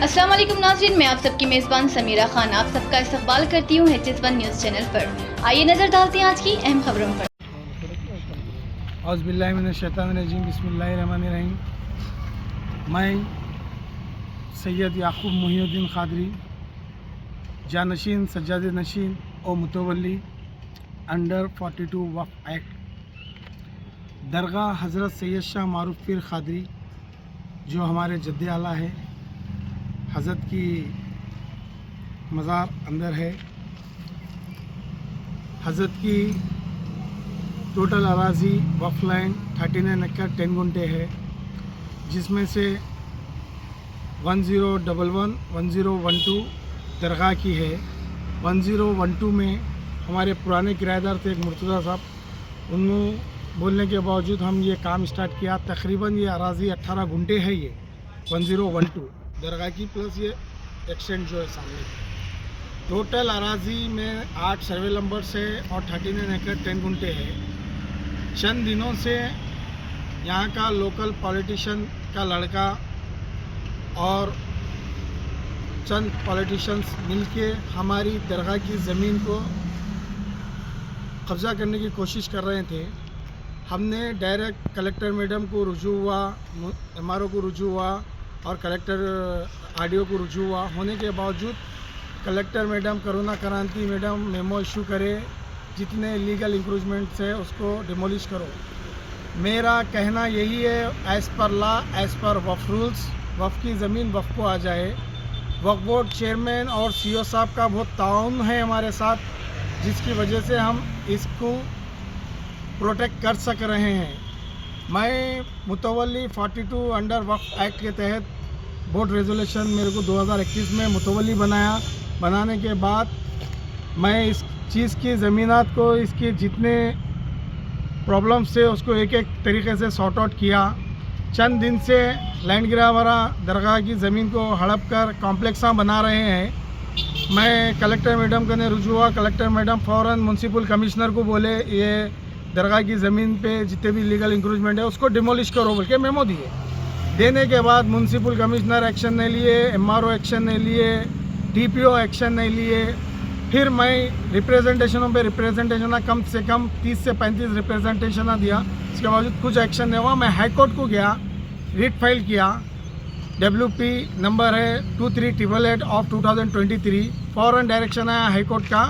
अस्सलाम वालेकुम नाज़रीन, मैं आप सबकी मेज़बान समीरा खान आप सबका इस्तकबाल करती हूँ HS1 न्यूज़ चैनल पर। आइए नज़र डालते हैं आज की अहम खबरों पर। औज़ुबिल्लाहिमिनश्शैतानिर्रजीम, बिस्मिल्लाहिर्रहमानिर्रहीम। मैं सैयद याकूब मोहिउद्दीन क़ादरी, जानशीन सज्जाद नशीन और मुतवल्ली अंडर 42 वक्फ एक्ट दरगाह हज़रत सैयद शाह मारूफ पीर क़ादरी, जो हमारे जद्दे आला है, हज़रत की मज़ार अंदर है। हज़रत की टोटल अराज़ी वक्फ लैंड 39 एकड़ 10 गुंटे है, जिसमें से 1011 1012 दरगाह की है। 1012 में हमारे पुराने किराएदार थे एक मुर्तज़ा साहब, उन्होंने बोलने के बावजूद हम ये काम स्टार्ट किया। तकरीबन ये अराज़ी 18 गुंटे है ये 1012 दरगाह की, प्लस ये एक्सटेंड जो है सामने की। टोटल अराज़ी में 8 सर्वे नंबर्स है और 39 एकड़ 10 गुंटे है। चंद दिनों से यहाँ का लोकल पॉलिटिशियन का लड़का और चंद पॉलिटिशियंस मिलके हमारी दरगाह की ज़मीन को कब्ज़ा करने की कोशिश कर रहे थे। हमने डायरेक्ट कलेक्टर मैडम को रुजू हुआ, MRO को रुजू हुआ और कलेक्टर RDO को रुजू हुआ। होने के बावजूद कलेक्टर मैडम, करुणा क्रांति मैडम मेमो इशू करे, जितने लीगल इंक्रोचमेंट्स है उसको डिमोलिश करो। मेरा कहना यही है, as per law, as per वक्फ रूल्स, वक्फ की ज़मीन वक्फ को आ जाए। वक्फ बोर्ड चेयरमैन और CO साहब का बहुत ताउन है हमारे साथ, जिसकी वजह से हम इसको प्रोटेक्ट कर सक रहे हैं। मैं मुतवल्ली 42 अंडर वक्फ एक्ट के तहत बोर्ड रेजोल्यूशन मेरे को 2021 में मुतवल्ली बनाया। बनाने के बाद मैं इस चीज़ की ज़मीनात को, इसकी जितने प्रॉब्लम्स थे उसको एक एक तरीके से सॉर्ट आउट किया। चंद दिन से लैंड ग्राबरा दरगाह की ज़मीन को हड़प कर कॉम्प्लेक्सा बना रहे हैं। मैं कलेक्टर मैडम का ने रुजू हुआ। कलेक्टर मैडम फ़ौरन म्यूनसिपल कमिश्नर को बोले, ये दरगाह की ज़मीन पे जितने भी लीगल इंक्रोचमेंट है उसको डिमोलिश करो बोल के मेमो दिए। देने के बाद म्यूनसिपल कमिश्नर एक्शन नहीं लिए, MRO एक्शन नहीं लिए, DPO एक्शन नहीं लिए। फिर मैं रिप्रेजेंटेशनों पे रिप्रेजेंटेशन कम से कम 30 से 35 रिप्रेजेंटेशन दिया, इसके बावजूद कुछ एक्शन नहीं हुआ। मैं हाई कोर्ट को गया, रिट फाइल किया। WP नंबर है 2388 ऑफ 2023। फ़ौरन डायरेक्शन आया हाई कोर्ट का,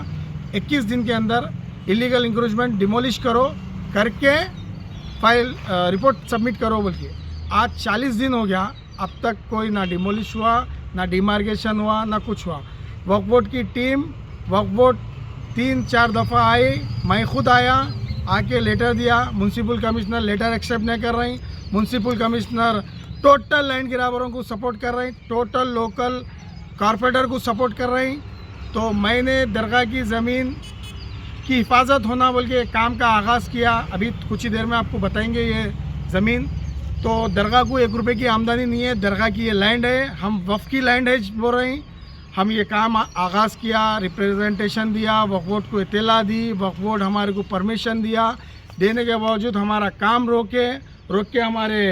21 दिन के अंदर इलीगल इंक्रोचमेंट डिमोलिश करो करके फाइल रिपोर्ट सबमिट करो बोल के। आज 40 दिन हो गया, अब तक कोई ना डिमोलिश हुआ, ना डिमार्केशन हुआ, ना कुछ हुआ। वक्फ बोर्ड की टीम, वक्फ बोर्ड 3-4 दफ़ा आई, मैं खुद आया, आके लेटर दिया। म्यूनसिपल कमिश्नर लेटर एक्सेप्ट नहीं कर रही। म्यूनसिपल कमिश्नर टोटल लैंड ग्राबरों को सपोर्ट कर रही, टोटल लोकल कॉरपोरेटर को सपोर्ट कर रही। तो मैंने दरगाह की ज़मीन की हिफाजत होना बोल के काम का आगाज़ किया। अभी कुछ ही देर में आपको बताएंगे ये ज़मीन। तो दरगाह को 1 रुपये की आमदनी नहीं है, दरगाह की ये लैंड है, हम वक्फ की लैंड है बोल रहे हैं। हम ये काम आगाज़ किया, रिप्रेजेंटेशन दिया, वक्फ बोर्ड को इत्तला दी, वक्फ बोर्ड हमारे को परमिशन दिया। देने के बावजूद हमारा काम रोक के हमारे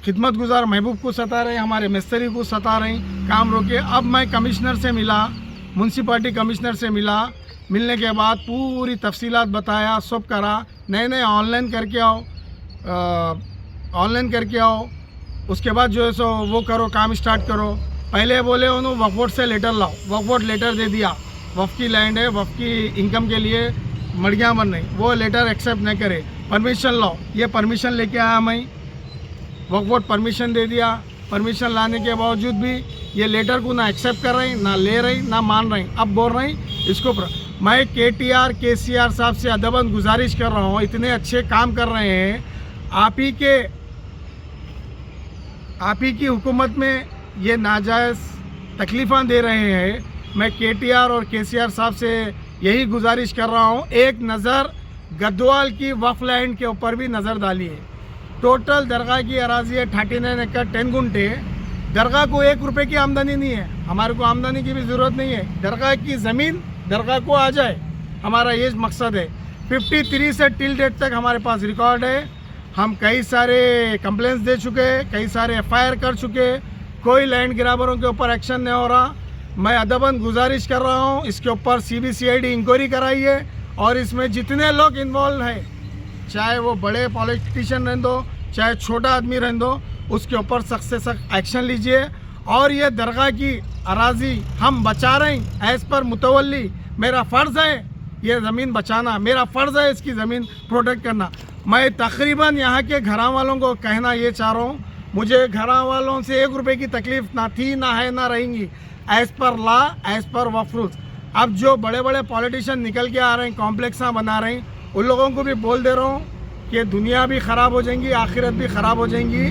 खिदमत गुजार महबूब को सता रहे, हमारे मिस्त्री को सता रहे, काम रोके। अब मैं कमिश्नर से मिला, म्यूनसिपालिटी कमिश्नर से मिला। मिलने के बाद पूरी तफसीलात बताया, सब करा। नहीं ऑनलाइन करके आओ, ऑनलाइन करके आओ, उसके बाद जो है सो वो करो, काम स्टार्ट करो। पहले बोले उन्होंने वक्फ बोर्ड से लेटर लाओ, वक्फ बोर्ड लेटर दे दिया, वक्फ की लैंड है, वक्फ की इनकम के लिए मड़ियाँ बन रही, वो लेटर एक्सेप्ट नहीं करे। परमिशन लाओ, ये परमिशन लेके आया मैं, वक्फ बोर्ड परमिशन दे दिया। परमिशन लाने के बावजूद भी ये लेटर को ना एक्सेप्ट कर रही, ना ले रही, ना मान रही। अब बोल रही इसको मैं KTR KCR साहब से अदबन गुजारिश कर रहा हूँ, इतने अच्छे काम कर रहे हैं, आप ही की हुकूमत में ये नाजायज़ तकलीफ़ां दे रहे हैं। मैं KTR और KCR साहब से यही गुजारिश कर रहा हूँ, एक नज़र गद्वाल की वक्फ लैंड के ऊपर भी नज़र डालिए। टोटल दरगाह की अराज़ी है 39 एकड़ 10 गुंटे। दरगाह को 1 रुपये की आमदनी नहीं है, हमारे को आमदनी की भी ज़रूरत नहीं है। दरगाह की ज़मीन दरगाह को आ जाए, हमारा ये मकसद है। 53 से टिल डेट तक हमारे पास रिकॉर्ड है। हम कई सारे कंप्लेंट्स दे चुके, कई सारे FIR कर चुके, कोई लैंड ग्रैबरों के ऊपर एक्शन नहीं हो रहा। मैं अदबन गुजारिश कर रहा हूँ, इसके ऊपर CBCID इंक्वायरी कराइए और इसमें जितने लोग इन्वॉल्व हैं, चाहे वो बड़े पॉलिटिशियन रहने दो, चाहे छोटा आदमी रहने दो, उसके ऊपर सख्त से सख्त एक्शन लीजिए। और ये दरगाह की अराजी हम बचा रहे हैं एज़ पर मुतवल्ली। मेरा फ़र्ज़ है ये ज़मीन बचाना, मेरा फ़र्ज़ है इसकी ज़मीन प्रोटेक्ट करना। मैं तकरीबन यहाँ के घरां वालों को कहना ये चाह रहा हूँ, मुझे घरां वालों से 1 रुपये की तकलीफ़ ना थी, ना है, ना रहेंगी। As per law, as per वक्फ रूल्स। अब जो बड़े बड़े पॉलिटिशियन निकल के आ रहे हैं, कॉम्प्लेक्सा बना रहे हैं, उन लोगों को भी बोल दे रहा हूँ कि दुनिया भी ख़राब हो जाएंगी, आखिरत भी ख़राब हो जाएंगी।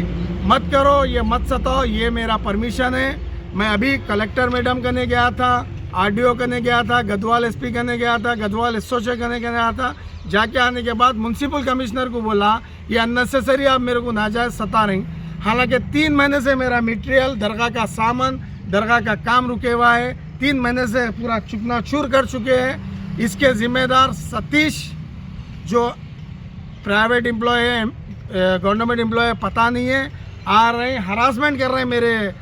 मत करो, ये मत सताओ, ये मेरा परमिशन है। मैं अभी कलेक्टर मैडम करने गया था, RDO करने गया था, गढ़वाल SP करने गया था, गढ़वाल SOC करने गया था। जाके आने के बाद म्यूनसिपल कमिश्नर को बोला ये अननेसेसरी आप मेरे को नाजायज़ सता रही। हालांकि 3 महीने से मेरा मटेरियल, दरगाह का सामान, दरगाह का काम रुके हुआ है। 3 महीने से पूरा चुकना चूर कर चुके हैं। इसके ज़िम्मेदार सतीश जो प्राइवेट एम्प्लॉय है, गवर्नमेंट एम्प्लॉय है, पता नहीं है, आ रहे हैं, हरासमेंट कर रहे हैं मेरे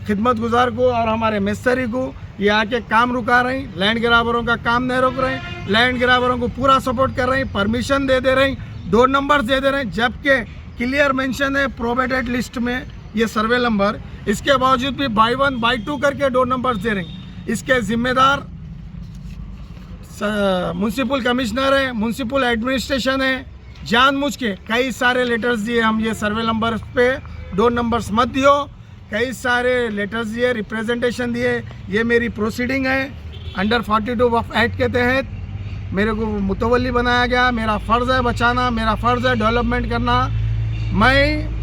खिदमत गुजार को और हमारे मिस्त्री को। ये आके काम रुका रहे हैं, लैंड ग्रैबरों का काम नहीं रोक रहे हैं, लैंड ग्रैबरों को पूरा सपोर्ट कर रहे हैं, परमिशन दे रहे हैं, 2 नंबर दे रहे हैं, जबकि क्लियर मेंशन है प्रोबेटेड लिस्ट में ये सर्वे नंबर। इसके बावजूद भी बाई 1 बाई 2 करके 2 नंबर दे रहे हैं। इसके ज़िम्मेदार म्यूनसिपल कमिश्नर है, म्यूनसिपल एडमिनिस्ट्रेशन है। जानबूझ के कई सारे लेटर्स दिए हम, ये सर्वे नंबर पे 2 नंबर्स मत दियो, कई सारे लेटर्स दिए, रिप्रेजेंटेशन दिए। ये मेरी प्रोसीडिंग है अंडर 42 वक्फ एक्ट के तहत। मेरे को मुतवल्ली बनाया गया, मेरा फ़र्ज़ है बचाना, मेरा फ़र्ज़ है डेवलपमेंट करना। मैं